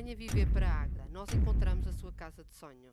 Venha viver para Águeda. Nós encontramos a sua casa de sonho.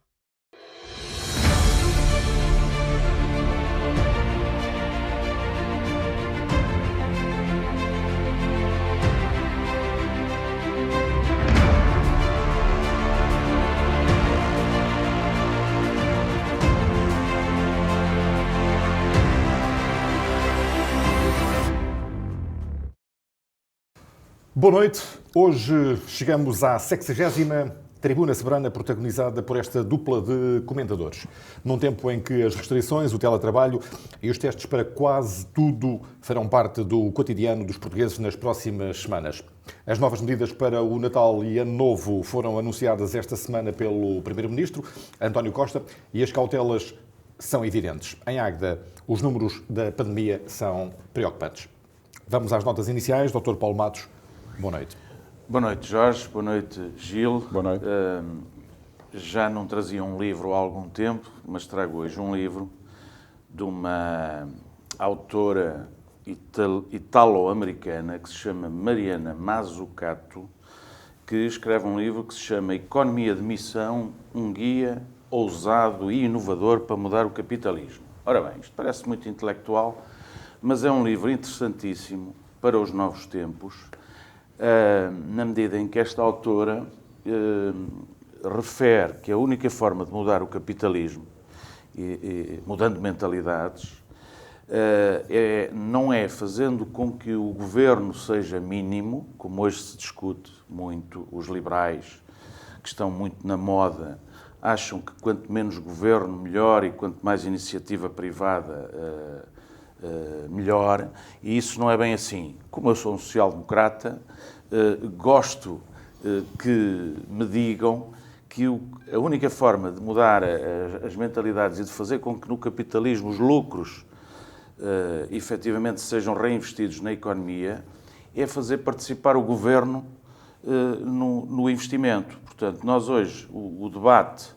Boa noite. Hoje chegamos à 60ª Tribuna Soberana, protagonizada por esta dupla de comentadores. Num tempo em que as restrições, o teletrabalho e os testes para quase tudo farão parte do cotidiano dos portugueses nas próximas semanas. As novas medidas para o Natal e Ano Novo foram anunciadas esta semana pelo Primeiro-Ministro, António Costa, e as cautelas são evidentes. Em Águeda, os números da pandemia são preocupantes. Vamos às notas iniciais. Dr. Paulo Matos, boa noite. Boa noite, Jorge. Boa noite, Gil. Boa noite. Já não trazia um livro há algum tempo, mas trago hoje um livro de uma autora italo-americana que se chama Mariana Mazzucato, que escreve um livro que se chama Economia de Missão, um guia ousado e inovador para mudar o capitalismo. Ora bem, isto parece muito intelectual, mas é um livro interessantíssimo para os novos tempos, na medida em que esta autora refere que a única forma de mudar o capitalismo, mudando mentalidades, não é fazendo com que o governo seja mínimo, como hoje se discute muito. Os liberais, que estão muito na moda, acham que quanto menos governo, melhor, e quanto mais iniciativa privada, melhor, e isso não é bem assim. Como eu sou um social-democrata, gosto que me digam que a única forma de mudar as mentalidades e de fazer com que no capitalismo os lucros efetivamente sejam reinvestidos na economia é fazer participar o governo no investimento. Portanto, nós hoje, o debate,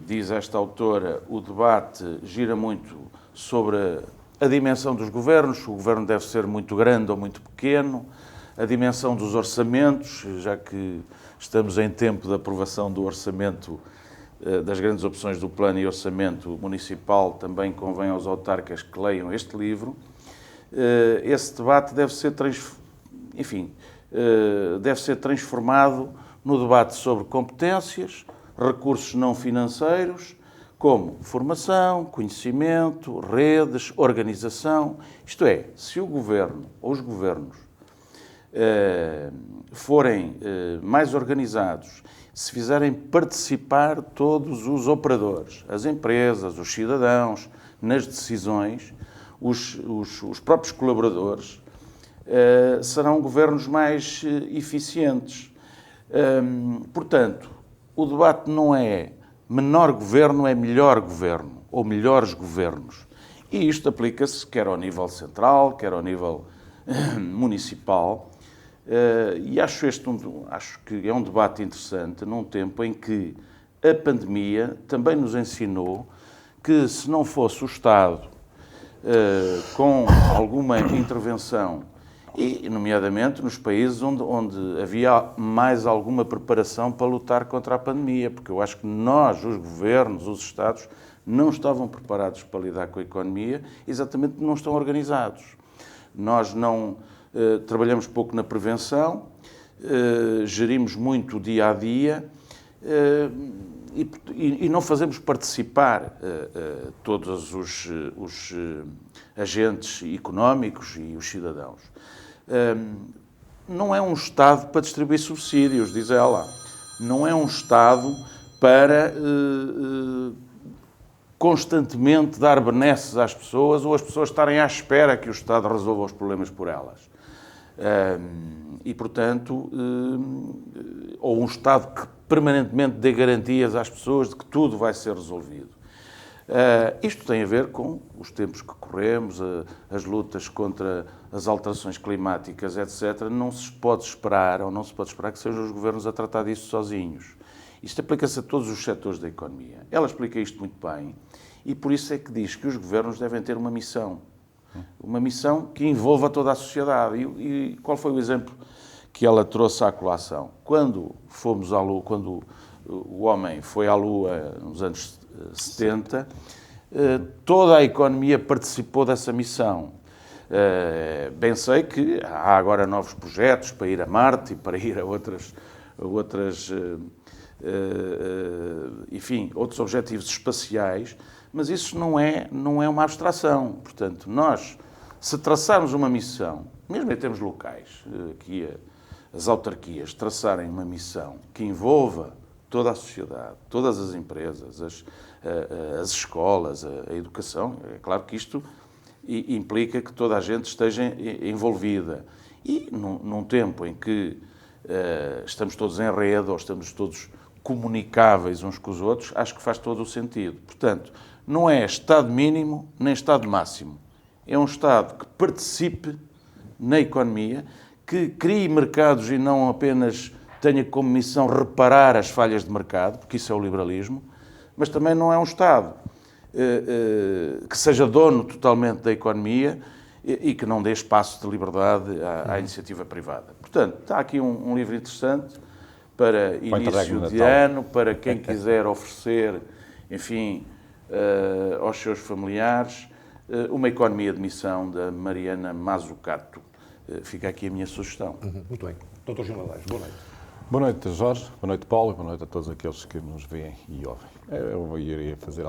diz esta autora, o debate gira muito sobre a dimensão dos governos, o governo deve ser muito grande ou muito pequeno, a dimensão dos orçamentos, já que estamos em tempo de aprovação do orçamento, das grandes opções do plano e orçamento municipal, também convém aos autarcas que leiam este livro. Esse debate deve ser, deve ser transformado no debate sobre competências, recursos não financeiros, como formação, conhecimento, redes, organização. Isto é, se o governo ou os governos forem mais organizados, se fizerem participar todos os operadores, as empresas, os cidadãos, nas decisões, os próprios colaboradores, serão governos mais eficientes. Portanto, o debate não é menor governo, é melhor governo, ou melhores governos. E isto aplica-se quer ao nível central, quer ao nível municipal. E acho que é um debate interessante num tempo em que a pandemia também nos ensinou que, se não fosse o Estado com alguma intervenção, e nomeadamente nos países onde havia mais alguma preparação para lutar contra a pandemia, porque eu acho que nós, os governos, os Estados, não estavam preparados para lidar com a economia, exatamente porque não estão organizados. Nós não trabalhamos pouco na prevenção, gerimos muito o dia a dia e não fazemos participar todos os agentes económicos e os cidadãos. Não é um Estado para distribuir subsídios, diz ela. Não é um Estado para constantemente dar benesses às pessoas ou as pessoas estarem à espera que o Estado resolva os problemas por elas. E, portanto, ou um Estado que permanentemente dê garantias às pessoas de que tudo vai ser resolvido. Isto tem a ver com os tempos que corremos, as lutas contra as alterações climáticas, etc. Não se pode esperar que sejam os governos a tratar disso sozinhos. Isto aplica-se a todos os setores da economia. Ela explica isto muito bem e por isso é que diz que os governos devem ter uma missão que envolva toda a sociedade. E qual foi o exemplo que ela trouxe à colação. Quando fomos à Lua, quando o homem foi à Lua nos anos 70, toda a economia participou dessa missão. Bem sei que há agora novos projetos para ir a Marte e para ir a outros objetivos espaciais, mas isso não é uma abstração. Portanto, nós, se traçarmos uma missão, mesmo em termos locais, aqui as autarquias traçarem uma missão que envolva toda a sociedade, todas as empresas, as escolas, a educação, é claro que isto implica que toda a gente esteja envolvida. E num tempo em que estamos todos em rede, ou estamos todos comunicáveis uns com os outros, acho que faz todo o sentido. Portanto, não é Estado mínimo nem Estado máximo. É um Estado que participe na economia, que crie mercados e não apenas tenha como missão reparar as falhas de mercado, porque isso é o liberalismo, mas também não é um Estado que seja dono totalmente da economia e que não dê espaço de liberdade à iniciativa privada. Portanto, está aqui um livro interessante para início de ano, para quem quiser oferecer, enfim, aos seus familiares, Uma Economia de Missão, da Mariana Mazzucato. Fica aqui a minha sugestão. Muito bem. Dr. Gil Nadais, boa noite. Boa noite, Jorge. Boa noite, Paulo. Boa noite a todos aqueles que nos veem e ouvem. Eu iria fazer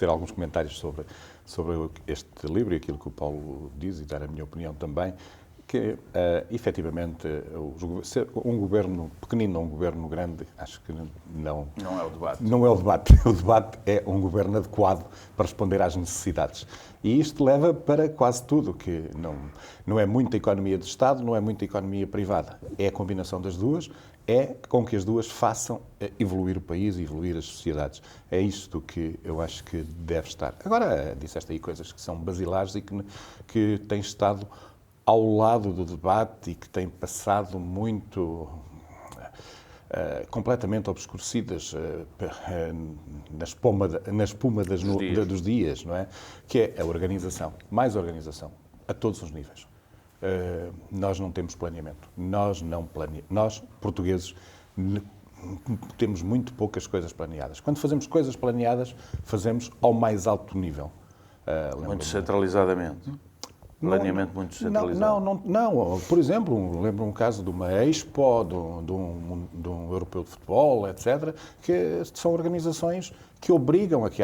alguns comentários sobre este livro e aquilo que o Paulo diz e dar a minha opinião também, que, efetivamente, um governo pequenino ou um governo grande, acho que não... Não é o debate. Não é o debate. O debate é um governo adequado para responder às necessidades. E isto leva para quase tudo, que não é muita economia de Estado, não é muita economia privada. É a combinação das duas, é com que as duas façam evoluir o país e evoluir as sociedades. É isto que eu acho que deve estar. Agora, disseste aí coisas que são basilares e que têm estado ao lado do debate e que têm passado muito completamente obscurecidas na espuma dos dias, não é? Que é a organização, mais organização, a todos os níveis. Nós não temos planeamento, nós, portugueses, temos muito poucas coisas planeadas. Quando fazemos coisas planeadas, fazemos ao mais alto nível. Muito centralizadamente. Planeamento muito centralizado. Não. Por exemplo, lembro um caso de uma Expo, de um europeu de futebol, etc., que são organizações que obrigam a que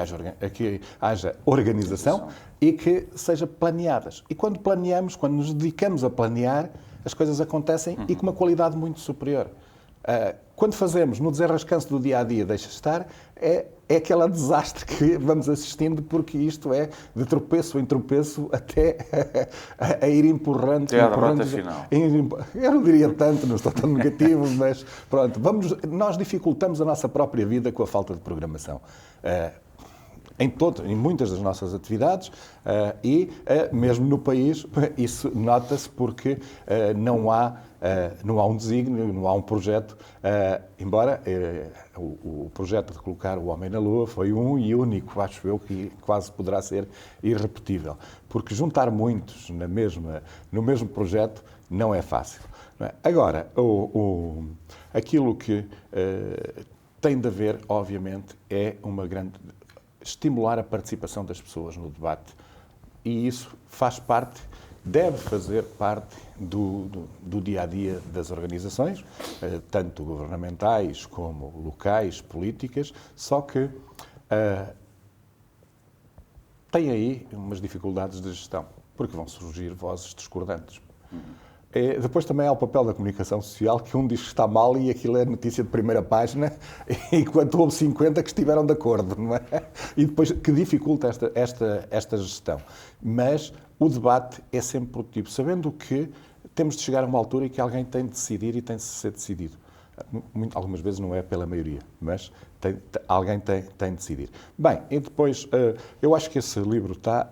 haja organização e que sejam planeadas. E quando planeamos, quando nos dedicamos a planear, as coisas acontecem e com uma qualidade muito superior. Quando fazemos no desenrascanço do dia-a-dia, deixa estar, é aquele desastre que vamos assistindo, porque isto é de tropeço em tropeço até a ir empurrando. Até a derrota final. Eu não diria tanto, não estou tão negativo, mas pronto, nós dificultamos a nossa própria vida com a falta de programação. Em muitas das nossas atividades e mesmo no país, isso nota-se porque não há um desígnio, não há um projeto, embora o projeto de colocar o homem na Lua foi um e único, acho eu, que quase poderá ser irrepetível, porque juntar muitos no mesmo projeto não é fácil. Não é? Agora, aquilo que tem de haver, obviamente, é estimular a participação das pessoas no debate. E isso deve fazer parte do dia-a-dia das organizações, tanto governamentais como locais, políticas, só que tem aí umas dificuldades de gestão, porque vão surgir vozes discordantes. Depois também há o papel da comunicação social, que um diz que está mal e aquilo é notícia de primeira página, enquanto houve 50 que estiveram de acordo, não é? E depois que dificulta esta gestão. Mas o debate é sempre produtivo, sabendo que temos de chegar a uma altura em que alguém tem de decidir e tem de ser decidido. Algumas vezes não é pela maioria, mas alguém tem de decidir. Bem, e depois, eu acho que esse livro está,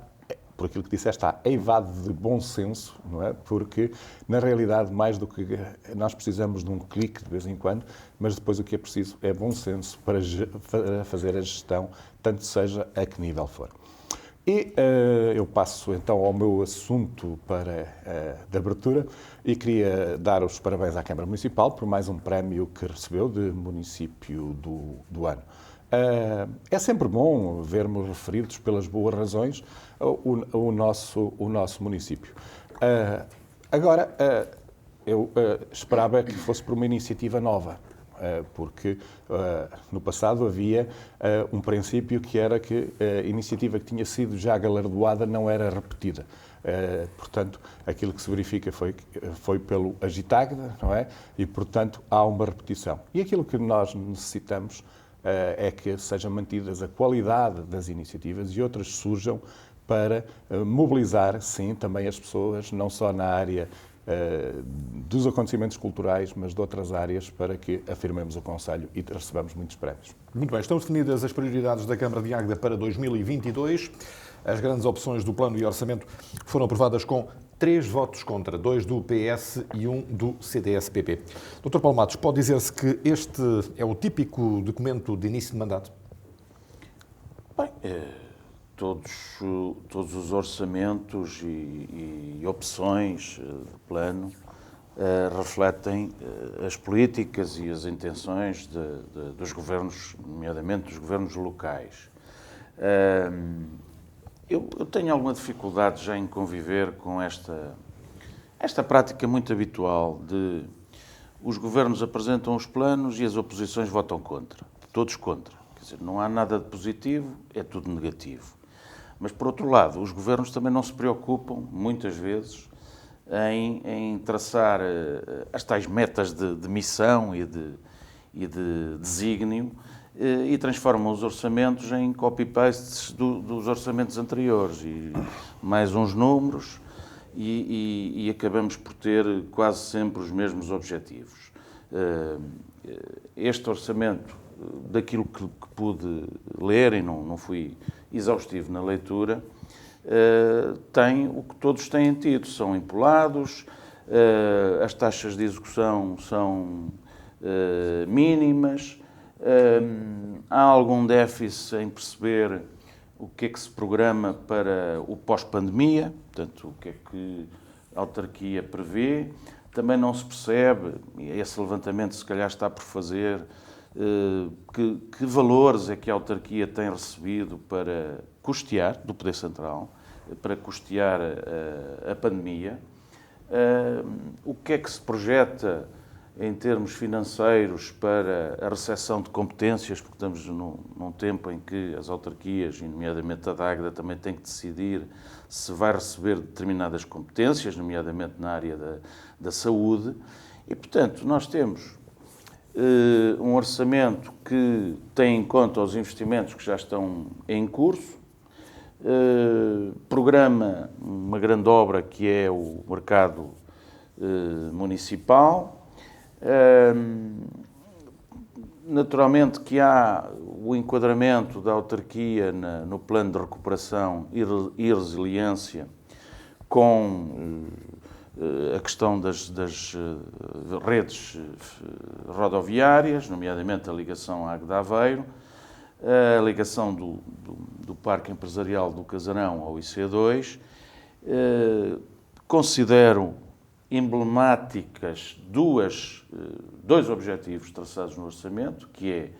por aquilo que disseste, está eivado de bom senso, não é? Porque, na realidade, mais do que nós precisamos de um clique de vez em quando, mas depois o que é preciso é bom senso para fazer a gestão, tanto seja a que nível for. E eu passo então ao meu assunto de abertura e queria dar os parabéns à Câmara Municipal por mais um prémio que recebeu de município do ano. É sempre bom vermos referidos pelas boas razões o nosso município. Agora, eu esperava que fosse por uma iniciativa nova, porque no passado havia um princípio que era que a iniciativa que tinha sido já galardoada não era repetida. Portanto, aquilo que se verifica foi pelo Agitagda, não é? E, portanto, há uma repetição. E aquilo que nós necessitamos é que sejam mantidas a qualidade das iniciativas e outras surjam para mobilizar, sim, também as pessoas, não só na área dos acontecimentos culturais, mas de outras áreas, para que afirmemos o concelho e recebamos muitos prémios. Muito bem, estão definidas as prioridades da Câmara de Águeda para 2022. As grandes opções do plano e orçamento foram aprovadas com 3 votos contra, 2 do PS e 1 do CDS-PP. Dr. Paulo Matos, pode dizer-se que este é o típico documento de início de mandato? Bem, todos os orçamentos e opções de plano refletem as políticas e as intenções dos governos, nomeadamente dos governos locais. Eu tenho alguma dificuldade já em conviver com esta prática muito habitual de os governos apresentam os planos e as oposições votam contra, todos contra. Quer dizer, não há nada de positivo, é tudo negativo. Mas, por outro lado, os governos também não se preocupam, muitas vezes, em traçar as tais metas de missão e de desígnio e transformam os orçamentos em copy-pastes dos orçamentos anteriores e mais uns números e acabamos por ter quase sempre os mesmos objetivos. Este orçamento, daquilo que pude ler, e não fui exaustivo na leitura, tem o que todos têm tido, são empolados, as taxas de execução são mínimas, há algum déficit em perceber o que é que se programa para o pós-pandemia, portanto, o que é que a autarquia prevê. Também não se percebe, e esse levantamento se calhar está por fazer, que valores é que a autarquia tem recebido para custear, do Poder Central, para custear a pandemia. O que é que se projeta em termos financeiros para a recepção de competências, porque estamos num tempo em que as autarquias, e nomeadamente a Águeda, também têm que decidir se vai receber determinadas competências, nomeadamente na área da saúde. E, portanto, nós temos um orçamento que tem em conta os investimentos que já estão em curso, programa uma grande obra que é o mercado municipal. Naturalmente que há o enquadramento da autarquia no plano de recuperação e resiliência com a questão das redes rodoviárias, nomeadamente a ligação à Águeda Aveiro, a ligação do Parque Empresarial do Casarão ao IC2. Considero emblemáticas dois objetivos traçados no orçamento, que é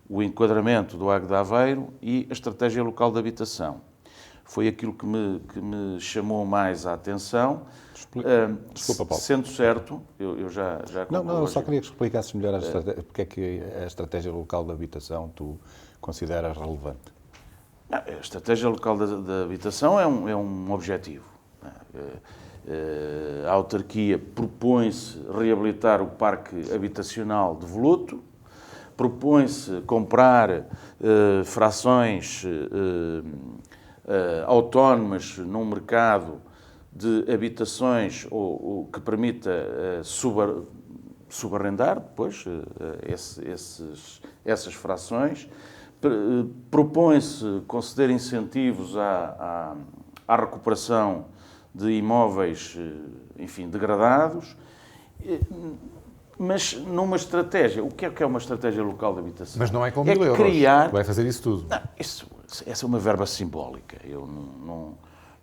o enquadramento do Águeda Aveiro e a estratégia local de habitação. Foi aquilo que me chamou mais a atenção. Desculpa, Paulo. Sendo certo, eu já Não, eu só queria que explicasses melhor porque é que a estratégia local de habitação tu consideras relevante. A estratégia local de habitação é um objetivo. A autarquia propõe-se reabilitar o parque habitacional de Voluto, propõe-se comprar frações autónomas num mercado de habitações ou que permita subarrendar depois essas frações. Propõe-se conceder incentivos à recuperação de imóveis, enfim, degradados, mas numa estratégia. O que é uma estratégia local de habitação? Mas não é com 1000 euros. Criar... Vai fazer isso tudo. Não, isso essa é uma verba simbólica.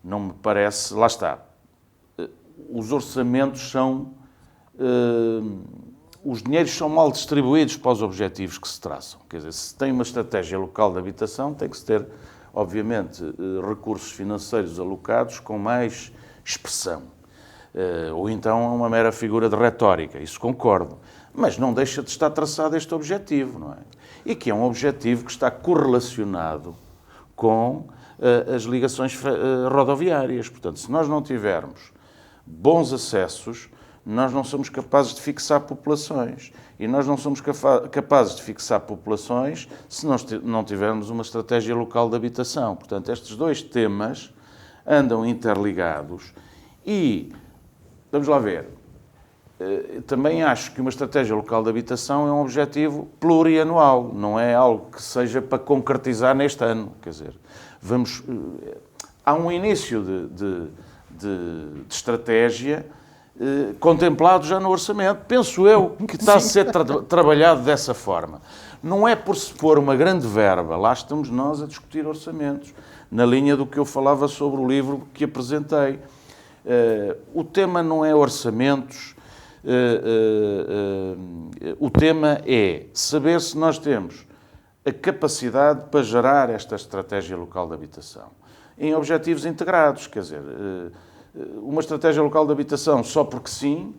Não me parece... Lá está. Os orçamentos são... os dinheiros são mal distribuídos para os objetivos que se traçam. Quer dizer, se tem uma estratégia local de habitação, tem que se ter, obviamente, recursos financeiros alocados com mais expressão. Ou então é uma mera figura de retórica, isso concordo. Mas não deixa de estar traçado este objetivo, não é? E que é um objetivo que está correlacionado com as ligações rodoviárias. Portanto, se nós não tivermos bons acessos, nós não somos capazes de fixar populações. E nós não somos capazes de fixar populações se nós não tivermos uma estratégia local de habitação. Portanto, estes dois temas andam interligados e, vamos lá ver, também acho que uma estratégia local de habitação é um objetivo plurianual, não é algo que seja para concretizar neste ano. Quer dizer, há um início de estratégia contemplado já no orçamento. Penso eu que está a ser trabalhado dessa forma. Não é por se pôr uma grande verba, lá estamos nós a discutir orçamentos, na linha do que eu falava sobre o livro que apresentei. O tema não é orçamentos, o tema é saber se nós temos a capacidade para gerar esta estratégia local de habitação em objetivos integrados. Quer dizer, uma estratégia local de habitação só porque sim,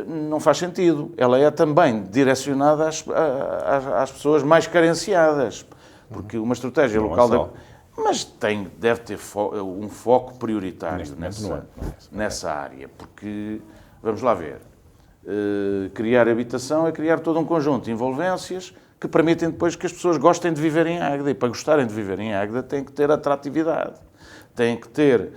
não faz sentido. Ela é também direcionada às pessoas mais carenciadas, porque uma estratégia local de habitação... Mas deve ter um foco prioritário nessa área, porque, vamos lá ver, criar habitação é criar todo um conjunto de envolvências que permitem depois que as pessoas gostem de viver em Águeda, e para gostarem de viver em Águeda tem que ter atratividade, tem que ter,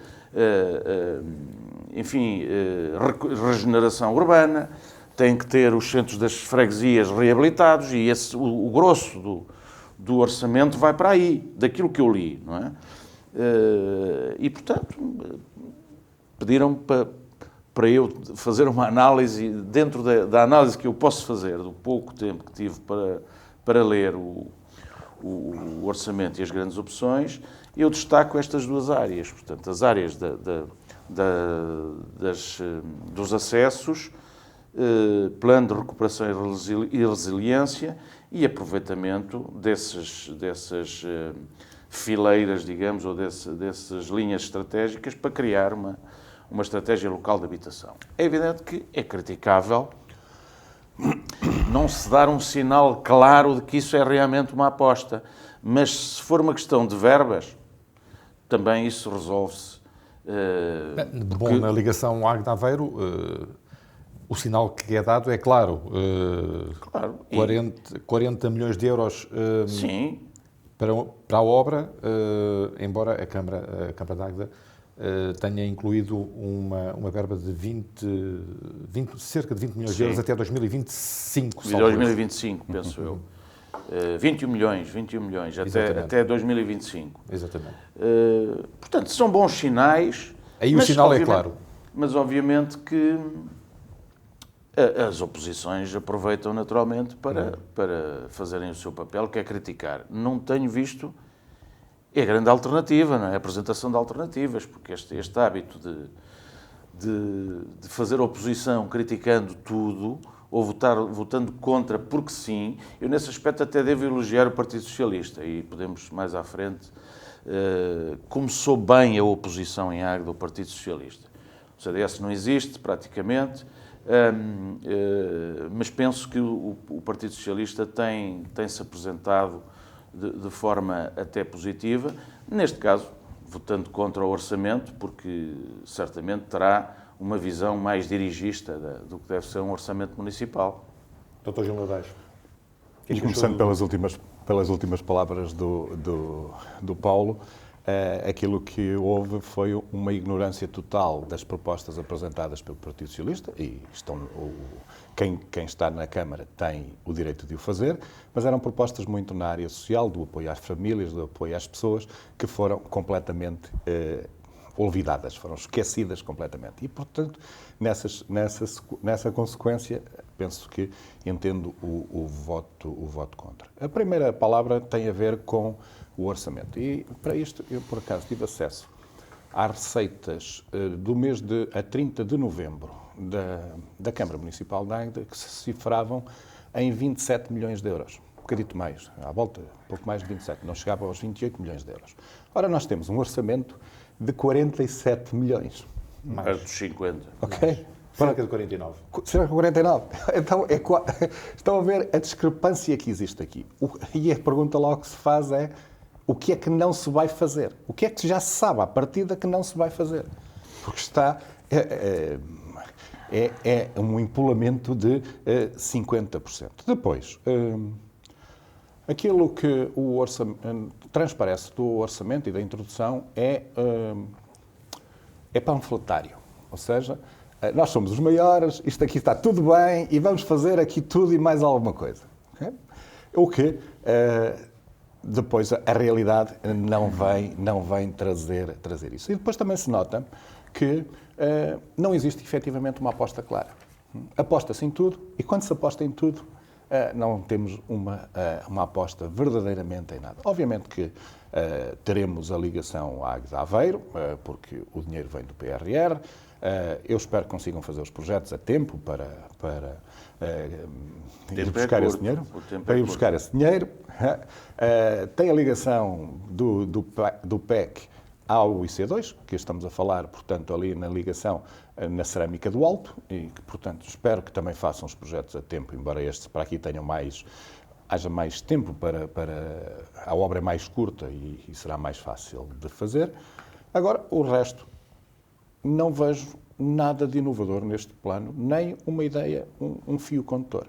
regeneração urbana, tem que ter os centros das freguesias reabilitados, e o grosso do orçamento vai para aí, daquilo que eu li, não é? E, portanto, pediram para eu fazer uma análise, dentro da análise que eu posso fazer, do pouco tempo que tive para ler o orçamento e as grandes opções, eu destaco estas duas áreas. Portanto, as áreas dos acessos, plano de recuperação e resiliência, e aproveitamento dessas fileiras, digamos, ou dessas linhas estratégicas para criar uma estratégia local de habitação. É evidente que é criticável não se dar um sinal claro de que isso é realmente uma aposta, mas se for uma questão de verbas, também isso resolve-se. Bom, na ligação Águeda-Aveiro... O sinal que é dado é claro. Claro. 40 milhões de euros sim. Para a obra, embora a Câmara de Águeda tenha incluído uma verba de cerca de 20 milhões de euros até 2025. 2025, penso eu. 21 milhões até 2025. Exatamente. Portanto, são bons sinais. Aí o sinal é claro. Mas, obviamente, que as oposições aproveitam naturalmente para fazerem o seu papel, que é criticar. Não tenho visto... É a grande alternativa, não é? A apresentação de alternativas, porque este hábito de fazer oposição criticando tudo, ou votando contra porque sim, eu nesse aspecto até devo elogiar o Partido Socialista, e podemos mais à frente... começou bem a oposição em Águeda do Partido Socialista. O CDS não existe, praticamente... mas penso que o Partido Socialista tem-se apresentado de forma até positiva, neste caso, votando contra o orçamento, porque certamente terá uma visão mais dirigista do que deve ser um orçamento municipal. Dr. Gil Nogueira. E começando pelas últimas palavras do Paulo, aquilo que houve foi uma ignorância total das propostas apresentadas pelo Partido Socialista, e quem está na Câmara tem o direito de o fazer, mas eram propostas muito na área social, do apoio às famílias, do apoio às pessoas, que foram completamente olvidadas, foram esquecidas completamente. E, portanto, nessa consequência, penso que entendo o voto contra. A primeira palavra tem a ver com o orçamento. E para isto, eu por acaso tive acesso às receitas do mês a 30 de novembro da Câmara Municipal de Águeda, que se cifravam em 27 milhões de euros. Um bocadito mais, à volta, pouco mais de 27, não chegava aos 28 milhões de euros. Ora, nós temos um orçamento de 47 milhões. Mais dos 50. Ok? Cerca de 49. Cerca de 49. Então, estão a ver a discrepância que existe aqui. E a pergunta logo que se faz é: o que é que não se vai fazer? O que é que já se sabe à partida que não se vai fazer? Porque está... É um empolamento de 50%. Depois, aquilo que transparece do orçamento e da introdução é panfletário. Ou seja, nós somos os maiores, isto aqui está tudo bem e vamos fazer aqui tudo e mais alguma coisa. Okay? O que depois a realidade não vem trazer isso. E depois também se nota que não existe efetivamente uma aposta clara. Aposta-se em tudo e quando se aposta em tudo não temos uma aposta verdadeiramente em nada. Obviamente que teremos a ligação à Águeda-Aveiro, porque o dinheiro vem do PRR. Eu espero que consigam fazer os projetos a tempo para ir buscar esse dinheiro. Tem a ligação do PEC ao IC2, que estamos a falar, portanto, ali na ligação na Cerâmica do Alto, e que, portanto, espero que também façam os projetos a tempo, embora estes para aqui haja mais tempo para a obra é mais curta e será mais fácil de fazer. Agora, o resto, não vejo nada de inovador neste plano, nem uma ideia, um fio condutor.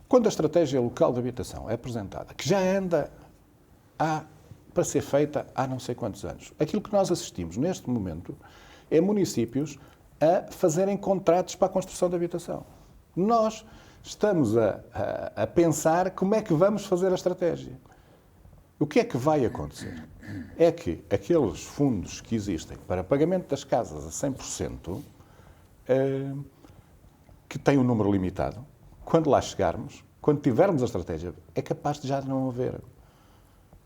Quando a estratégia local de habitação é apresentada, que já anda para ser feita há não sei quantos anos, aquilo que nós assistimos neste momento é municípios a fazerem contratos para a construção de habitação. Nós estamos a pensar como é que vamos fazer a estratégia. O que é que vai acontecer? É que aqueles fundos que existem para pagamento das casas a 100%, que têm um número limitado, quando lá chegarmos, quando tivermos a estratégia, é capaz de já não haver.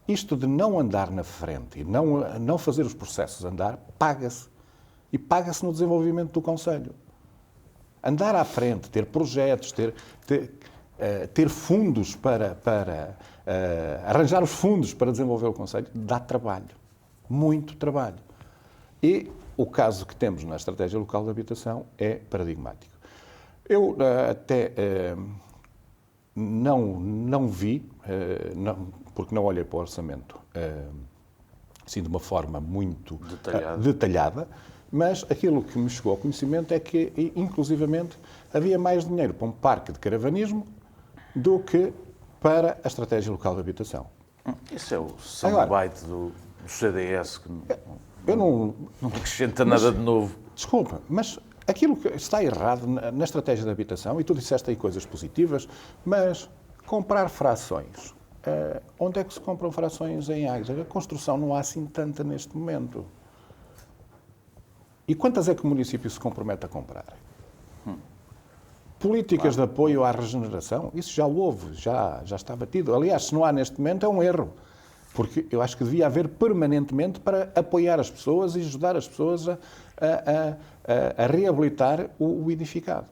Isto de não andar na frente e não fazer os processos andar, paga-se. E paga-se no desenvolvimento do concelho. Andar à frente, ter projetos, ter fundos para arranjar os fundos para desenvolver o concelho, dá trabalho. Muito trabalho. E o caso que temos na Estratégia Local de Habitação é paradigmático. Eu até não vi, porque não olhei para o orçamento assim, de uma forma muito detalhada, mas aquilo que me chegou ao conhecimento é que, inclusivamente, havia mais dinheiro para um parque de caravanismo do que para a Estratégia Local de Habitação. Isso é o soundbite do CDS, que não acrescenta nada de novo. Desculpa, mas aquilo que está errado na Estratégia de Habitação, e tu disseste aí coisas positivas, mas comprar frações. Onde é que se compram frações em Águeda? A construção não há assim tanta neste momento. E quantas é que o município se compromete a comprar? Políticas de apoio à regeneração, isso já houve, já está batido. Aliás, se não há neste momento, é um erro. Porque eu acho que devia haver permanentemente para apoiar as pessoas e ajudar as pessoas a reabilitar o edificado.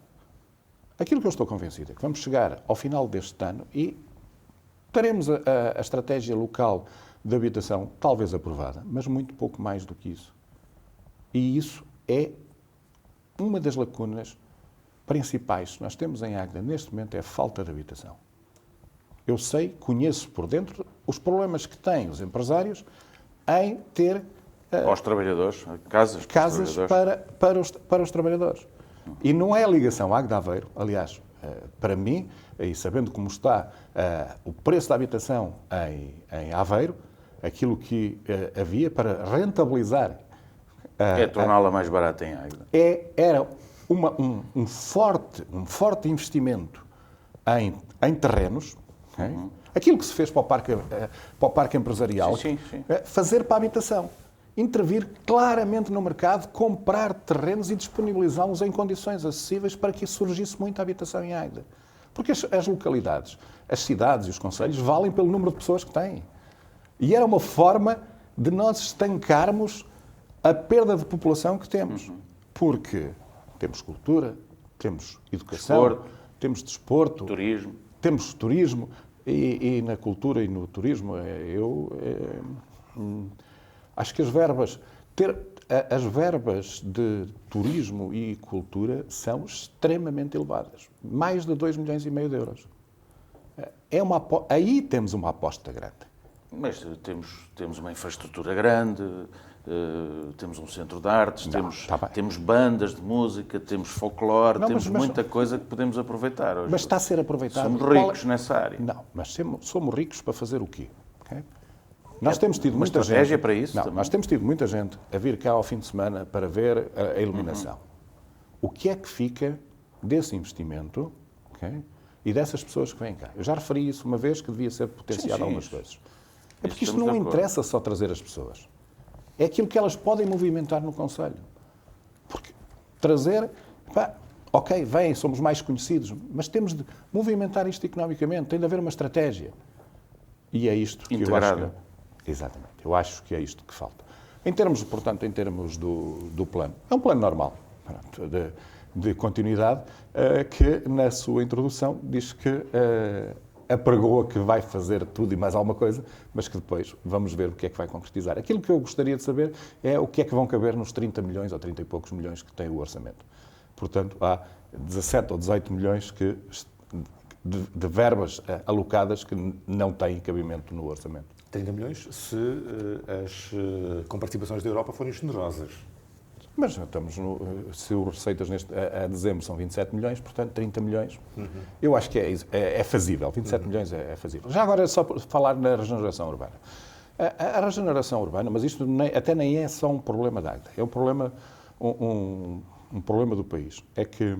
Aquilo que eu estou convencido é que vamos chegar ao final deste ano e teremos a estratégia local de habitação talvez aprovada, mas muito pouco mais do que isso. E isso é uma das lacunas principais que nós temos em Águeda neste momento, é a falta de habitação. Eu sei, conheço por dentro os problemas que têm os empresários em ter aos trabalhadores, casas para os trabalhadores. E não é a ligação Águeda-Aveiro, aliás, para mim, e sabendo como está o preço da habitação em Aveiro, aquilo que havia para rentabilizar torná-la mais barata em Águeda. Era um forte investimento em terrenos, aquilo que se fez para o parque empresarial, sim. Fazer para a habitação. intervir claramente no mercado, comprar terrenos e disponibilizá-los em condições acessíveis para que surgisse muita habitação em Águeda. Porque as localidades, as cidades e os concelhos valem pelo número de pessoas que têm. E era uma forma de nós estancarmos a perda de população que temos. Porque temos cultura, temos educação, temos desporto, temos turismo. E na cultura e no turismo, acho que as verbas de turismo e cultura são extremamente elevadas. Mais de 2,5 milhões de euros. Aí temos uma aposta grande. Mas temos uma infraestrutura grande, temos um centro de artes, temos bandas de música, temos folclore, temos muita coisa que podemos aproveitar hoje. Mas está a ser aproveitado. Somos ricos nessa área. Não, mas somos ricos para fazer o quê? Okay? Nós temos tido uma muita estratégia gente, para isso? Não, nós temos tido muita gente a vir cá ao fim de semana para ver a iluminação. O que é que fica desse investimento, okay, e dessas pessoas que vêm cá? Eu já referi isso uma vez, que devia ser potenciado algumas coisas. É porque isto não interessa só trazer as pessoas. É aquilo que elas podem movimentar no concelho. Porque trazer... ok, vêm, somos mais conhecidos, mas temos de movimentar isto economicamente, tem de haver uma estratégia. E é isto que integrada. Eu acho que... Exatamente. Eu acho que é isto que falta. Em termos do plano, é um plano normal, de continuidade, que na sua introdução diz que apregoa que vai fazer tudo e mais alguma coisa, mas que depois vamos ver o que é que vai concretizar. Aquilo que eu gostaria de saber é o que é que vão caber nos 30 milhões ou 30 e poucos milhões que tem o orçamento. Portanto, há 17 ou 18 milhões de verbas alocadas que não têm cabimento no orçamento. 30 milhões se as comparticipações da Europa forem generosas. Mas se as receitas a dezembro são 27 milhões, portanto 30 milhões, eu acho que é fazível. 27 milhões é fazível. Já agora, só para falar na regeneração urbana. A regeneração urbana, mas isto até nem é só um problema da Águeda, é um problema, um problema do país. É que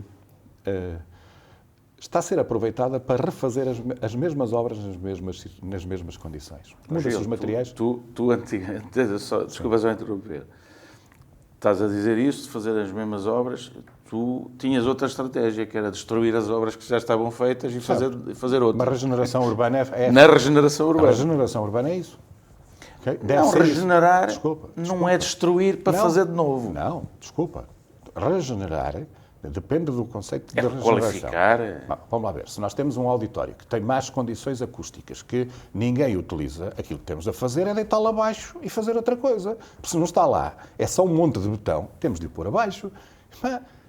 está a ser aproveitada para refazer as mesmas obras nas mesmas condições. Muda-se os materiais. Tu antigamente, desculpa só interromper, estás a dizer isso, de fazer as mesmas obras, tu tinhas outra estratégia, que era destruir as obras que já estavam feitas e fazer outras. Mas a regeneração urbana é... Na regeneração urbana. A regeneração urbana é isso. Okay? Não, regenerar não é destruir para fazer de novo. Não, desculpa. Regenerar depende do conceito de regeneração. Qualificar. Vamos lá ver. Se nós temos um auditório que tem más condições acústicas, que ninguém utiliza, aquilo que temos a fazer é deitá-lo abaixo e fazer outra coisa. Porque se não está lá, é só um monte de betão, temos de o pôr abaixo.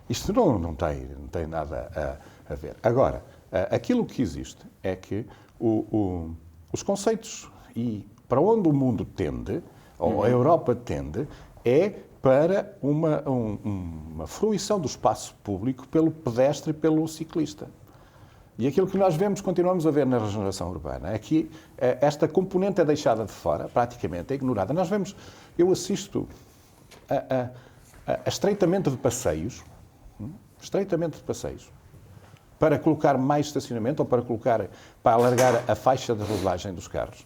Isto não tem nada a ver. Agora, aquilo que existe é que os conceitos e para onde o mundo tende, ou a Europa tende, é para uma fruição do espaço público pelo pedestre e pelo ciclista. E aquilo que nós continuamos a ver na regeneração urbana, é que esta componente é deixada de fora, praticamente, é ignorada. Eu assisto a estreitamento de passeios, para colocar mais estacionamento ou para alargar a faixa de rodagem dos carros.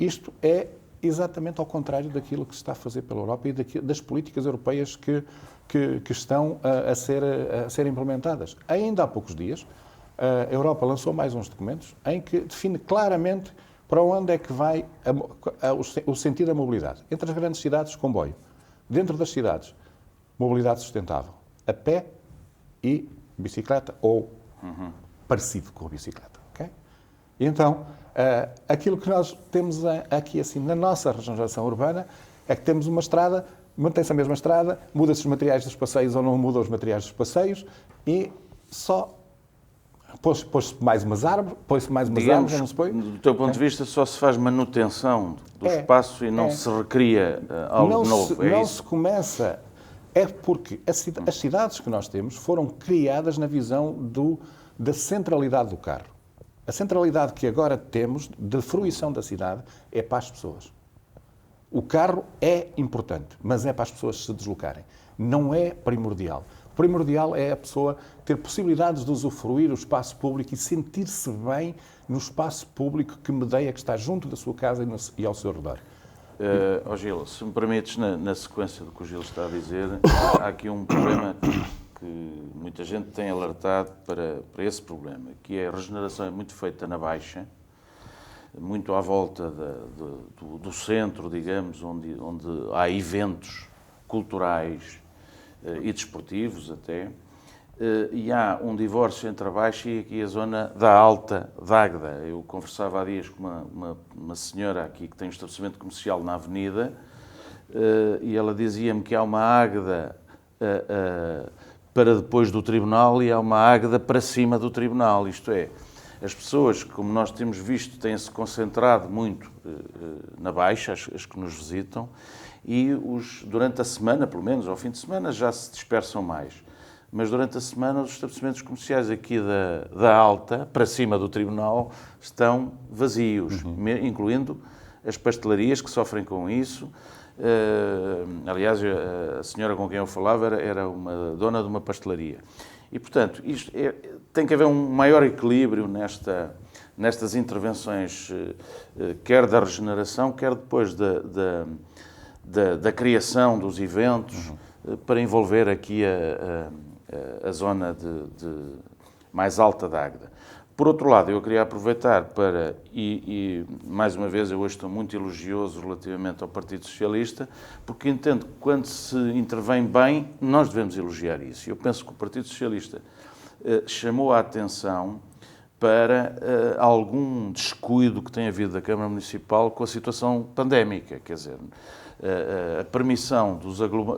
Isto é exatamente ao contrário daquilo que se está a fazer pela Europa e das políticas europeias que estão a ser implementadas. Ainda há poucos dias, a Europa lançou mais uns documentos em que define claramente para onde é que vai o sentido da mobilidade. Entre as grandes cidades, comboio. Dentro das cidades, mobilidade sustentável. A pé e bicicleta ou parecido com a bicicleta. Okay? E então, aquilo que nós temos aqui assim na nossa regeneração urbana é que temos uma estrada, mantém-se a mesma estrada, muda-se os materiais dos passeios ou não muda os materiais dos passeios e só pôs-se mais umas árvores, árvores, não se põe. Do teu ponto de vista, só se faz manutenção do espaço e não se recria algo novo. Não se começa. É porque as cidades que nós temos foram criadas na visão da centralidade do carro. A centralidade que agora temos de fruição da cidade é para as pessoas. O carro é importante, mas é para as pessoas se deslocarem. Não é primordial. O primordial é a pessoa ter possibilidades de usufruir o espaço público e sentir-se bem no espaço público que medeia, que está junto da sua casa e ao seu redor. Gil, se me permites, na sequência do que o Gil está a dizer, há aqui um problema que muita gente tem alertado para esse problema, que é a regeneração é muito feita na Baixa, muito à volta do centro, digamos, onde há eventos culturais e desportivos até, e há um divórcio entre a Baixa e aqui a zona da Alta da Águeda. Eu conversava há dias com uma senhora aqui que tem um estabelecimento comercial na Avenida e ela dizia-me que há uma Águeda para depois do Tribunal e há uma Águeda para cima do Tribunal, isto é, as pessoas, como nós temos visto, têm-se concentrado muito na Baixa, as que nos visitam, e durante a semana, pelo menos, ao fim de semana, já se dispersam mais. Mas durante a semana os estabelecimentos comerciais aqui da Alta, para cima do Tribunal, estão vazios, incluindo as pastelarias que sofrem com isso. Aliás, a senhora com quem eu falava era uma dona de uma pastelaria. E, portanto, tem que haver um maior equilíbrio nestas intervenções, quer da regeneração, quer depois da criação dos eventos, para envolver aqui a zona mais alta da Águeda. Por outro lado, eu queria aproveitar e mais uma vez, eu hoje estou muito elogioso relativamente ao Partido Socialista, porque entendo que quando se intervém bem, nós devemos elogiar isso. Eu penso que o Partido Socialista chamou a atenção para algum descuido que tem havido da Câmara Municipal com a situação pandémica, quer dizer, a permissão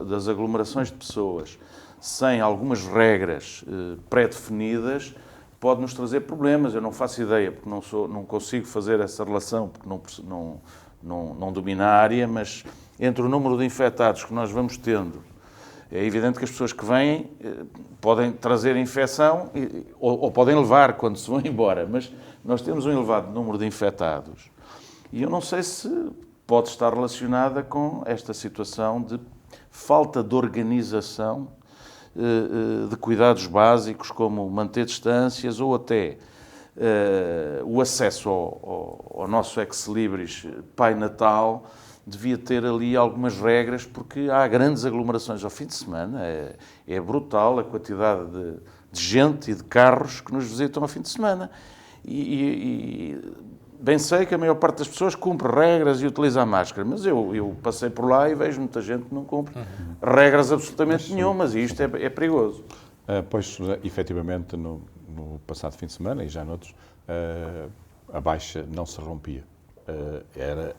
das aglomerações de pessoas sem algumas regras pré-definidas pode-nos trazer problemas. Eu não faço ideia, porque não consigo fazer essa relação, porque não domino a área, mas entre o número de infectados que nós vamos tendo, é evidente que as pessoas que vêm podem trazer infecção ou podem levar quando se vão embora, mas nós temos um elevado número de infectados e eu não sei se pode estar relacionada com esta situação de falta de organização de cuidados básicos, como manter distâncias ou até o acesso ao nosso ex-libris Pai Natal. Devia ter ali algumas regras, porque há grandes aglomerações ao fim de semana. É brutal a quantidade de gente e de carros que nos visitam ao fim de semana. E bem sei que a maior parte das pessoas cumpre regras e utiliza a máscara, mas eu passei por lá e vejo muita gente que não cumpre regras absolutamente nenhumas, e isto é perigoso. Pois, efetivamente, no passado fim de semana e já noutros, a Baixa não se rompia.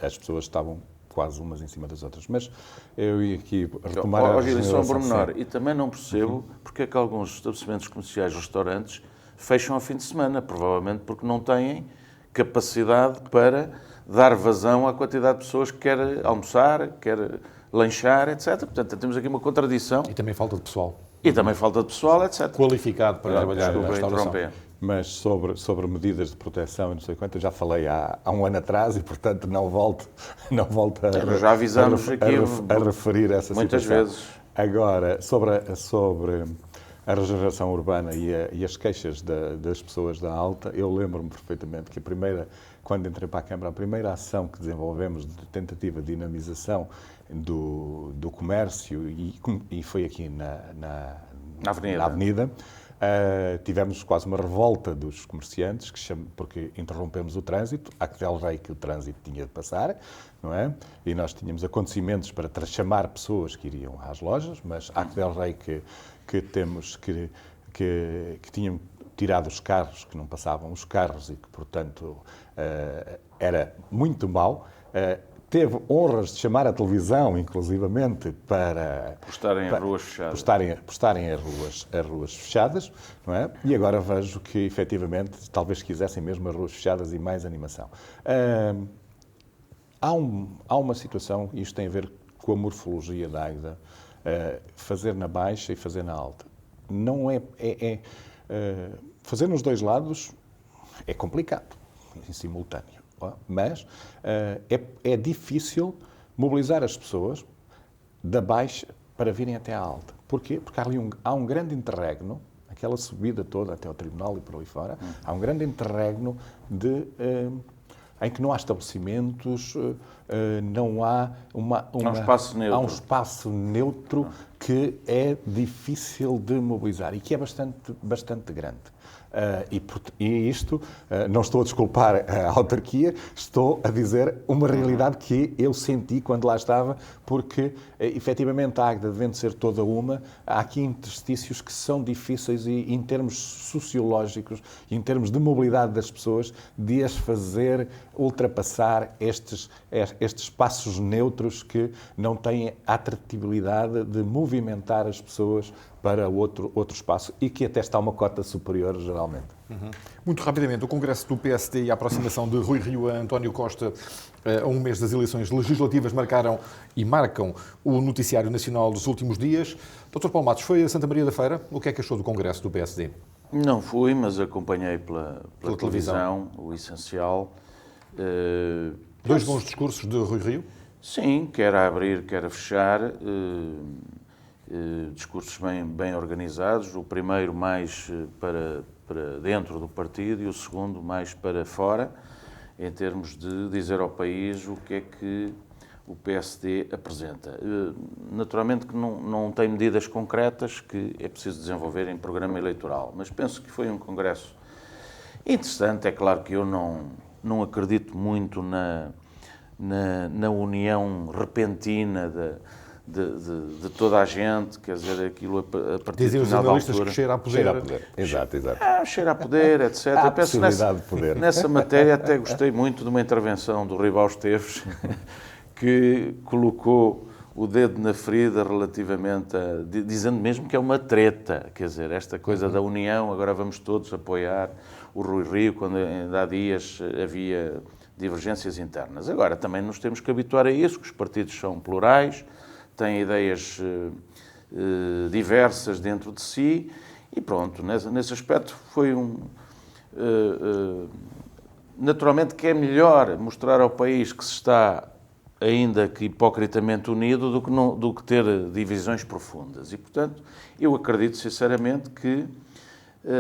As pessoas estavam quase umas em cima das outras. Mas eu ia aqui retomar a regeneração pormenor. E também não percebo porque é que alguns estabelecimentos comerciais, restaurantes, fecham ao fim de semana. Provavelmente porque não têm capacidade para dar vazão à quantidade de pessoas que quer almoçar, quer lanchar, etc. Portanto, temos aqui uma contradição. E também falta de pessoal. E também falta de pessoal, etc. Qualificado para trabalhar na restauração. Mas sobre medidas de proteção e não sei quanto, eu já falei há um ano atrás e, portanto, não volto já avisamos a referir essa muitas situação. Vezes. Agora, sobre a regeneração urbana e as queixas das pessoas da Alta, eu lembro-me perfeitamente que quando entrei para a Câmara, a primeira ação que desenvolvemos de tentativa de dinamização do comércio, e foi aqui na Avenida, tivemos quase uma revolta dos comerciantes, porque interrompemos o trânsito, há que del rei que o trânsito tinha de passar, não é? E nós tínhamos acontecimentos para chamar pessoas que iriam às lojas, mas há que del rei que tinham tirado os carros, que não passavam os carros e que, portanto, era muito mau. Teve honras de chamar a televisão, inclusivamente, para postarem as ruas fechadas. Postarem as ruas fechadas, não é? E agora vejo que, efetivamente, talvez quisessem mesmo as ruas fechadas e mais animação. Há uma situação, e isto tem a ver com a morfologia da Águeda, fazer na Baixa e fazer na Alta. Não fazer nos dois lados é complicado, em simultâneo. Mas é difícil mobilizar as pessoas da Baixa para virem até à Alta. Porquê? Porque há um grande interregno, aquela subida toda até ao Tribunal e por ali fora, há um grande interregno de em que não há estabelecimentos, não há um espaço neutro. Há um espaço neutro que é difícil de mobilizar e que é bastante grande. E isto, não estou a desculpar a autarquia, estou a dizer uma realidade que eu senti quando lá estava, porque, efetivamente, a Águeda, devendo ser toda uma, há aqui interstícios que são difíceis e, em termos sociológicos, em termos de mobilidade das pessoas, de as fazer ultrapassar estes espaços neutros que não têm a atratividade de movimentar as pessoas para outro espaço e que até está uma cota superior, geralmente. Muito rapidamente, o Congresso do PSD e a aproximação de Rui Rio a António Costa a um mês das eleições legislativas marcaram e marcam o noticiário nacional dos últimos dias. Dr. Paulo Matos, foi a Santa Maria da Feira. O que é que achou do Congresso do PSD? Não fui, mas acompanhei pela televisão, o essencial. Dois bons discursos de Rui Rio? Sim, quer a abrir, quer a fechar. Discursos bem organizados. O primeiro mais para dentro do partido e o segundo mais para fora, em termos de dizer ao país o que é que o PSD apresenta. Naturalmente que não tem medidas concretas que é preciso desenvolver em programa eleitoral, mas penso que foi um congresso interessante. É claro que eu não acredito muito na união repentina de toda a gente, quer dizer, aquilo a partir Dizem de os determinada jornalistas altura... que cheira a poder. Cheira a poder, exato. cheira a poder, etc. Há Eu penso possibilidade de poder. nessa matéria até gostei muito de uma intervenção do Rui Esteves, que colocou o dedo na ferida relativamente dizendo mesmo que é uma treta, quer dizer, esta coisa da união, agora vamos todos apoiar o Rui Rio, quando ainda há dias havia divergências internas. Agora, também nos temos que habituar a isso, que os partidos são plurais, têm ideias diversas dentro de si e pronto, nesse aspecto foi naturalmente que é melhor mostrar ao país que se está, ainda que hipocritamente unido, do que ter divisões profundas. E, portanto, eu acredito sinceramente que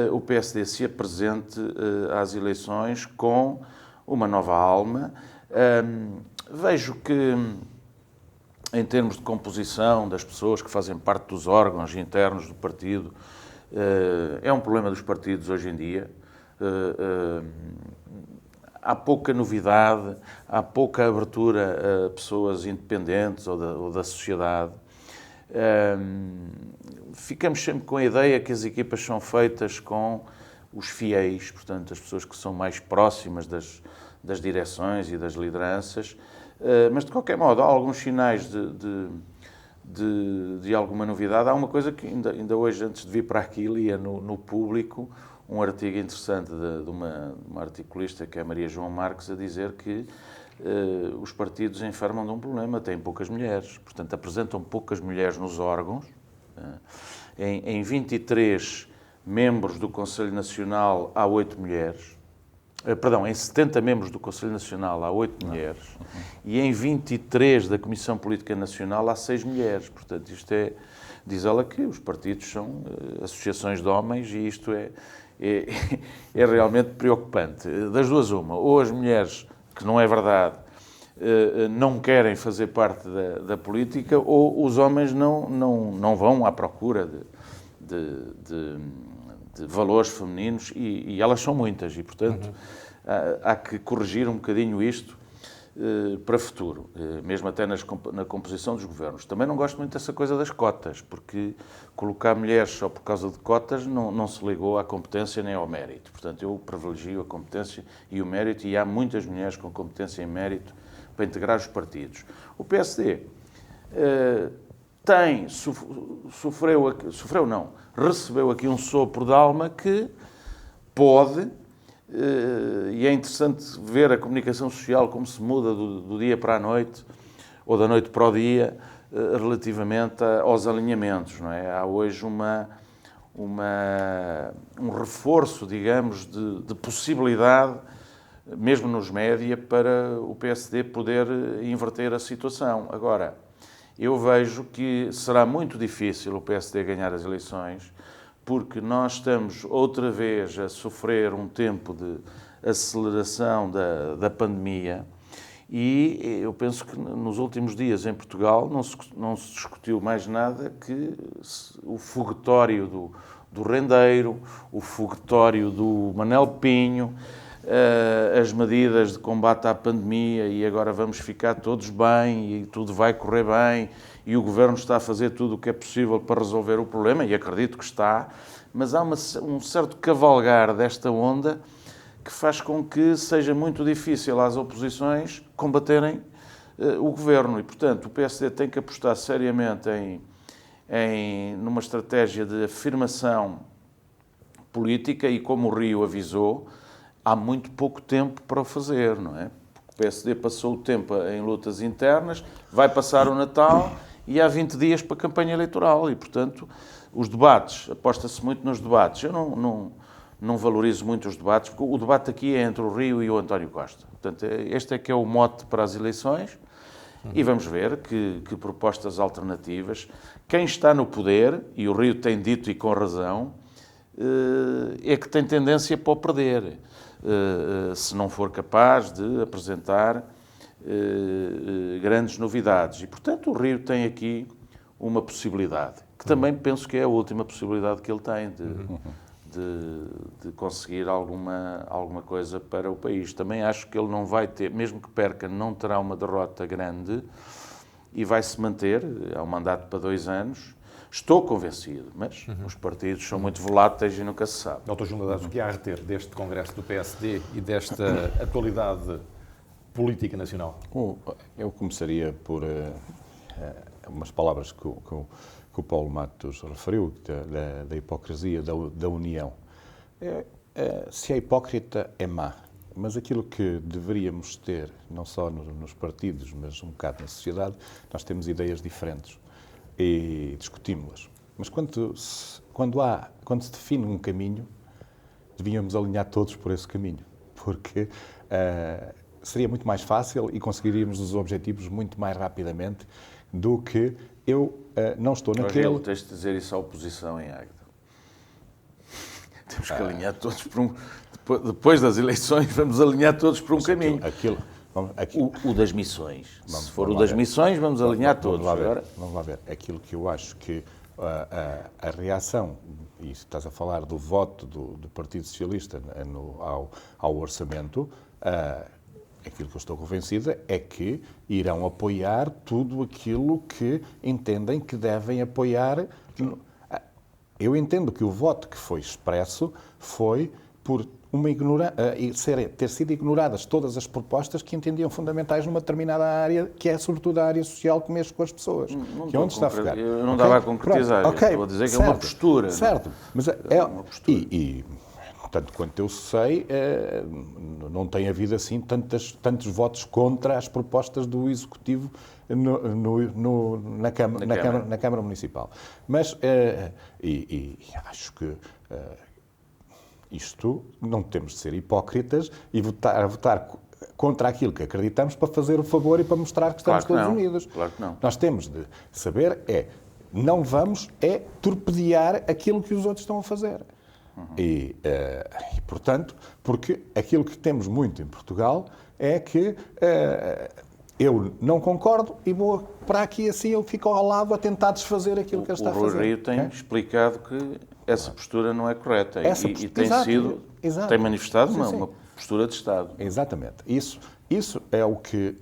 o PSD se apresente às eleições com uma nova alma. Vejo que, em termos de composição das pessoas que fazem parte dos órgãos internos do partido, é um problema dos partidos hoje em dia. Há pouca novidade, há pouca abertura a pessoas independentes ou da sociedade. Ficamos sempre com a ideia que as equipas são feitas com os fiéis, portanto, as pessoas que são mais próximas das direções e das lideranças. Mas, de qualquer modo, há alguns sinais de alguma novidade. Há uma coisa que ainda hoje, antes de vir para aqui, lia no Público um artigo interessante de uma articulista, que é a Maria João Marques, a dizer que os partidos enfermam de um problema, têm poucas mulheres, portanto, apresentam poucas mulheres nos órgãos. Em 23 membros do Conselho Nacional há 8 mulheres. Perdão, em 70 membros do Conselho Nacional há 8 mulheres e em 23 da Comissão Política Nacional há 6 mulheres. Portanto, isto diz ela que os partidos são associações de homens e isto é realmente preocupante. Das duas uma, ou as mulheres, que não é verdade, não querem fazer parte da política, ou os homens não vão à procura de valores femininos e elas são muitas e, portanto, há que corrigir um bocadinho isto para o futuro, mesmo até na composição dos governos. Também não gosto muito dessa coisa das cotas, porque colocar mulheres só por causa de cotas não se ligou à competência nem ao mérito. Portanto, eu privilegio a competência e o mérito e há muitas mulheres com competência e mérito para integrar os partidos. O PSD recebeu aqui um sopro de alma que pode, e é interessante ver a comunicação social como se muda do dia para a noite, ou da noite para o dia, relativamente aos alinhamentos, não é? Há hoje um reforço, digamos, de possibilidade, mesmo nos média, para o PSD poder inverter a situação. Agora, eu vejo que será muito difícil o PSD ganhar as eleições, porque nós estamos outra vez a sofrer um tempo de aceleração da pandemia. E eu penso que nos últimos dias em Portugal não se discutiu mais nada que o foguetório do Rendeiro, o foguetório do Manel Pinho, as medidas de combate à pandemia e agora vamos ficar todos bem e tudo vai correr bem e o Governo está a fazer tudo o que é possível para resolver o problema, e acredito que está, mas há um certo cavalgar desta onda que faz com que seja muito difícil às oposições combaterem o Governo. E, portanto, o PSD tem que apostar seriamente numa estratégia de afirmação política e, como o Rio avisou, há muito pouco tempo para o fazer, não é? O PSD passou o tempo em lutas internas, vai passar o Natal e há 20 dias para a campanha eleitoral. E, portanto, os debates, aposta-se muito nos debates. Eu não valorizo muito os debates, porque o debate aqui é entre o Rio e o António Costa. Portanto, este é que é o mote para as eleições e vamos ver que propostas alternativas. Quem está no poder, e o Rio tem dito e com razão, é que tem tendência para o perder, se não for capaz de apresentar grandes novidades. E, portanto, o Rio tem aqui uma possibilidade, que também penso que é a última possibilidade que ele tem de conseguir alguma coisa para o país. Também acho que ele não vai ter, mesmo que perca, não terá uma derrota grande e vai se manter, é um mandato para 2 anos. Estou convencido, mas os partidos são muito voláteis e nunca se sabe. Dr. João Ladaz, o que há a reter deste Congresso do PSD e desta atualidade política nacional? Eu começaria por umas palavras que o Paulo Matos referiu, da hipocrisia, da união. Se é hipócrita, é má. Mas aquilo que deveríamos ter, não só nos partidos, mas um bocado na sociedade, nós temos ideias diferentes e discutimos-las. Mas quando se define um caminho, devíamos alinhar todos por esse caminho, porque seria muito mais fácil e conseguiríamos os objetivos muito mais rapidamente do que eu não estou naquele... Tens de dizer isso à oposição em Águeda. Temos que alinhar todos por um... Depois das eleições, vamos alinhar todos por um caminho. O das missões. Se for o das missões, vamos alinhar todos. Vamos lá ver. Aquilo que eu acho que a reação, e estás a falar do voto do Partido Socialista ao orçamento, aquilo que eu estou convencida é que irão apoiar tudo aquilo que entendem que devem apoiar. Eu entendo que o voto que foi expresso foi por ter sido ignoradas todas as propostas que entendiam fundamentais numa determinada área, que é sobretudo a área social que mexe com as pessoas. Que é onde está a ficar. Eu não dava a concretizar. Estou a dizer que é uma postura. Certo. Mas é uma postura. Tanto quanto eu sei, não tem havido assim tantos votos contra as propostas do Executivo na Câmara Municipal. Mas, acho que isto não temos de ser hipócritas e votar contra aquilo que acreditamos para fazer o favor e para mostrar que estamos todos unidos. Claro que não. Nós temos de saber não vamos torpedear aquilo que os outros estão a fazer. E, portanto, porque aquilo que temos muito em Portugal é que eu não concordo e vou para aqui assim, eu fico ao lado a tentar desfazer aquilo que ele está a fazer. O Rui Rio tem explicado que essa postura não é correta e tem manifestado uma postura de Estado. Exatamente. Isso é o que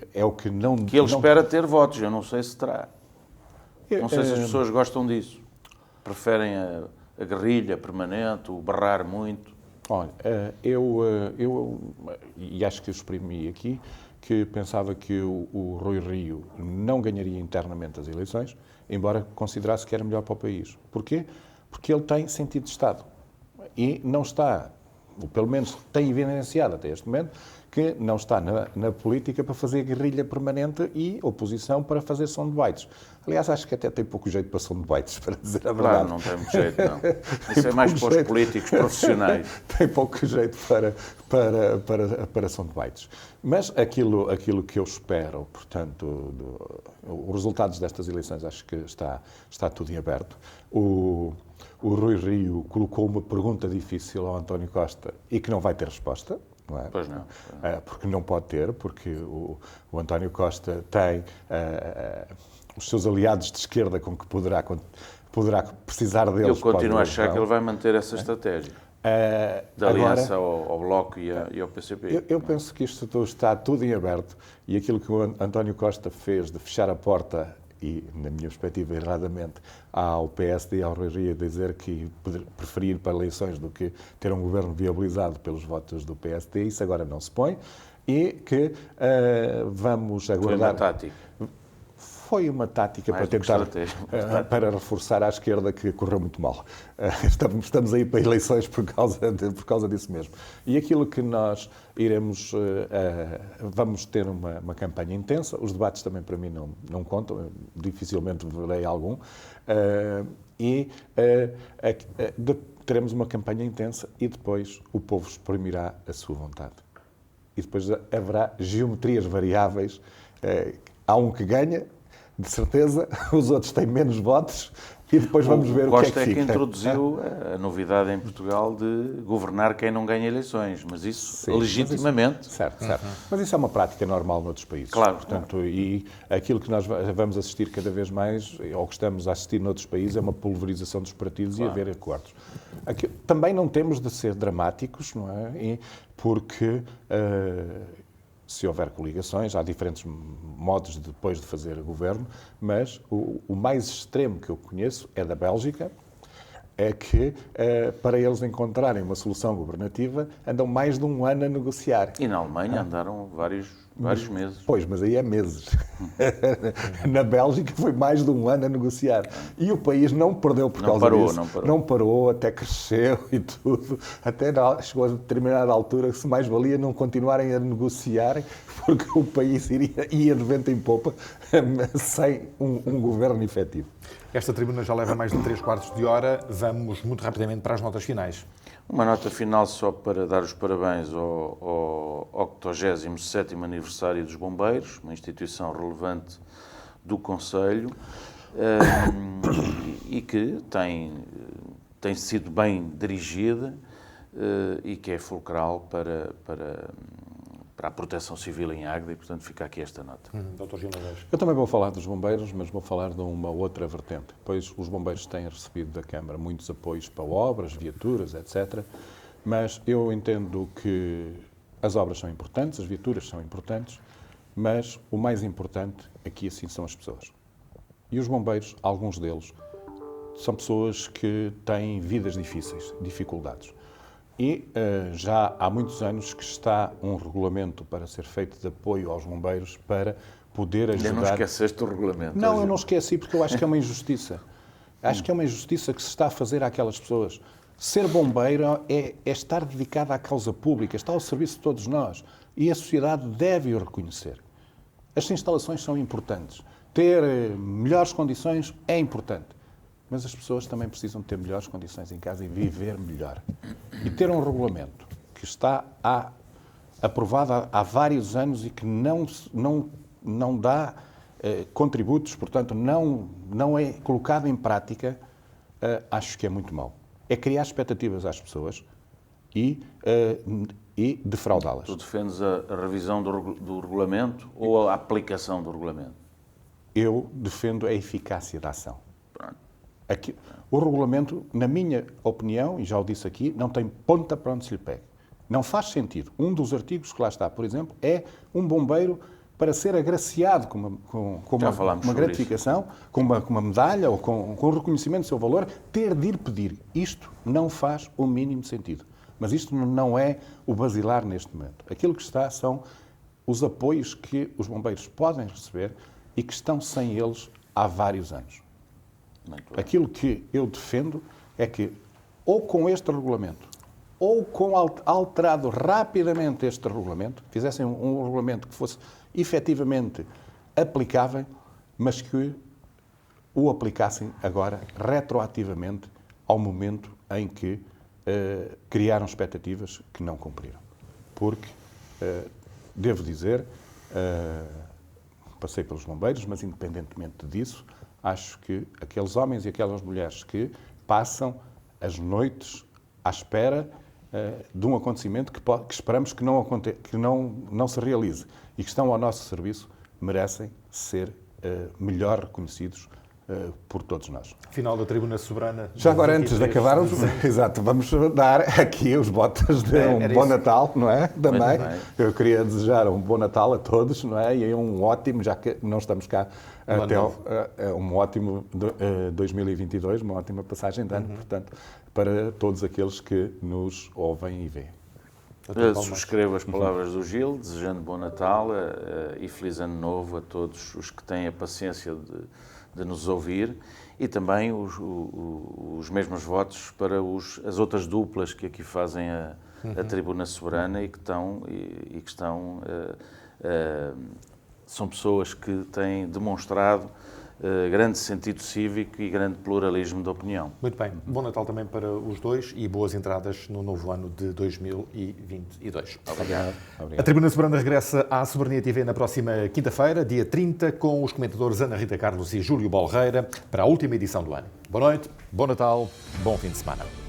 não... Que ele espera ter votos, eu não sei se terá. Não sei se as pessoas gostam disso. Preferem a guerrilha permanente, o berrar muito. Olha, eu acho que eu exprimi aqui que pensava que o Rui Rio não ganharia internamente as eleições, embora considerasse que era melhor para o país. Porquê? Porque ele tem sentido de Estado e não está, ou pelo menos tem evidenciado até este momento, que não está na política para fazer guerrilha permanente e oposição para fazer soundbites. Aliás, acho que até tem pouco jeito para soundbites, para dizer a verdade. Claro, não tem muito jeito, não. Isso é mais para os políticos profissionais. Tem pouco jeito para soundbites. Mas aquilo que eu espero, portanto, os resultados destas eleições, acho que está tudo em aberto. O Rui Rio colocou uma pergunta difícil ao António Costa e que não vai ter resposta. não é? Pois não. Porque não pode ter, porque o António Costa tem os seus aliados de esquerda com que poderá precisar deles. Eu continuo a achar eleição. que ele vai manter essa estratégia da aliança ao Bloco e ao PCP. Eu penso que isto está tudo em aberto e aquilo que o António Costa fez de fechar a porta, e, na minha perspectiva, erradamente, ao PSD e ao Rui Rio dizer que preferia ir para eleições do que ter um governo viabilizado pelos votos do PSD, isso agora não se põe, e que vamos aguardar... Foi uma tática. Foi uma tática Mais para do que tentar, estratégia. para reforçar à esquerda que correu muito mal. Estamos aí para eleições por causa disso mesmo. E aquilo que nós iremos, vamos ter uma campanha intensa, os debates também para mim não contam, dificilmente verei algum, teremos uma campanha intensa e depois o povo exprimirá a sua vontade. E depois haverá geometrias variáveis, há um que ganha, de certeza, os outros têm menos votos e depois vamos ver o que é que fica. Costa é que introduziu a novidade em Portugal de governar quem não ganha eleições, mas isso Sim, legitimamente. Certo. Mas isso é uma prática normal noutros países. Claro. Portanto, e aquilo que nós vamos assistir cada vez mais, ou que estamos a assistir noutros países, é uma pulverização dos partidos e haver acordos. Aqui, também não temos de ser dramáticos, não é? Porque... se houver coligações, há diferentes modos depois de fazer governo, mas o mais extremo que eu conheço é da Bélgica, é que, para eles encontrarem uma solução governativa, andam mais de um ano a negociar. E na Alemanha andaram vários meses. Pois, mas aí é meses. Na Bélgica foi mais de um ano a negociar. E o país não perdeu por causa disso. Não parou, até cresceu e tudo. Até chegou a determinada altura que se mais valia não continuarem a negociar, porque o país ia de vento em popa sem um governo efetivo. Esta tribuna já leva mais de 3/4 de hora. Vamos muito rapidamente para as notas finais. Uma nota final só para dar os parabéns ao 87º aniversário dos Bombeiros, uma instituição relevante do Conselho e que tem sido bem dirigida e que é fulcral para a proteção civil em Águeda e, portanto, fica aqui esta nota. Dr. Gil Neves. Eu também vou falar dos bombeiros, mas vou falar de uma outra vertente, pois os bombeiros têm recebido da Câmara muitos apoios para obras, viaturas, etc. Mas eu entendo que as obras são importantes, as viaturas são importantes, mas o mais importante aqui, assim, são as pessoas. E os bombeiros, alguns deles, são pessoas que têm vidas difíceis, dificuldades. E já há muitos anos que está um regulamento para ser feito de apoio aos bombeiros para poder ajudar... Ainda não esqueceste o regulamento? Não, eu não esqueci, porque eu acho que é uma injustiça. Acho que é uma injustiça que se está a fazer àquelas pessoas. Ser bombeiro é estar dedicado à causa pública, está ao serviço de todos nós. E a sociedade deve o reconhecer. As instalações são importantes. Ter melhores condições é importante. Mas as pessoas também precisam ter melhores condições em casa e viver melhor. E ter um regulamento que está aprovado há vários anos e que não dá contributos, portanto, não é colocado em prática, acho que é muito mau. É criar expectativas às pessoas e defraudá-las. Tu defendes a revisão do regulamento ou a aplicação do regulamento? Eu defendo a eficácia da ação. Pronto. Aqui, o regulamento, na minha opinião, e já o disse aqui, não tem ponta para onde se lhe pegue. Não faz sentido. Um dos artigos que lá está, por exemplo, é um bombeiro para ser agraciado com uma gratificação, com uma medalha ou com o reconhecimento do seu valor, ter de ir pedir. Isto não faz o mínimo sentido. Mas isto não é o basilar neste momento. Aquilo que está são os apoios que os bombeiros podem receber e que estão sem eles há vários anos. Aquilo que eu defendo é que, ou com este regulamento, ou com alterado rapidamente este regulamento, fizessem um regulamento que fosse efetivamente aplicável, mas que o aplicassem agora retroativamente ao momento em que criaram expectativas que não cumpriram. Porque, devo dizer, passei pelos bombeiros, mas independentemente disso, acho que aqueles homens e aquelas mulheres que passam as noites à espera de um acontecimento que esperamos que não se realize e que estão ao nosso serviço, merecem ser melhor reconhecidos por todos nós. Final da Tribuna Soberana. Já agora, antes de acabar, exato, vamos dar aqui os votos de um bom Natal, não é? Também. Eu queria desejar um bom Natal a todos, não é? E um ótimo, já que não estamos cá até um ótimo 2022, uma ótima passagem de ano, portanto, para todos aqueles que nos ouvem e veem. Subscrevo as palavras do Gil, desejando bom Natal e feliz ano novo a todos os que têm a paciência de nos ouvir, e também os mesmos votos para as outras duplas que aqui fazem a Tribuna Soberana e que estão são pessoas que têm demonstrado grande sentido cívico e grande pluralismo de opinião. Muito bem. Bom Natal também para os dois e boas entradas no novo ano de 2022. Obrigado. A Tribuna Soberana regressa à Soberania TV na próxima quinta-feira, dia 30, com os comentadores Ana Rita Carlos e Júlio Bolreira, para a última edição do ano. Boa noite, bom Natal, bom fim de semana.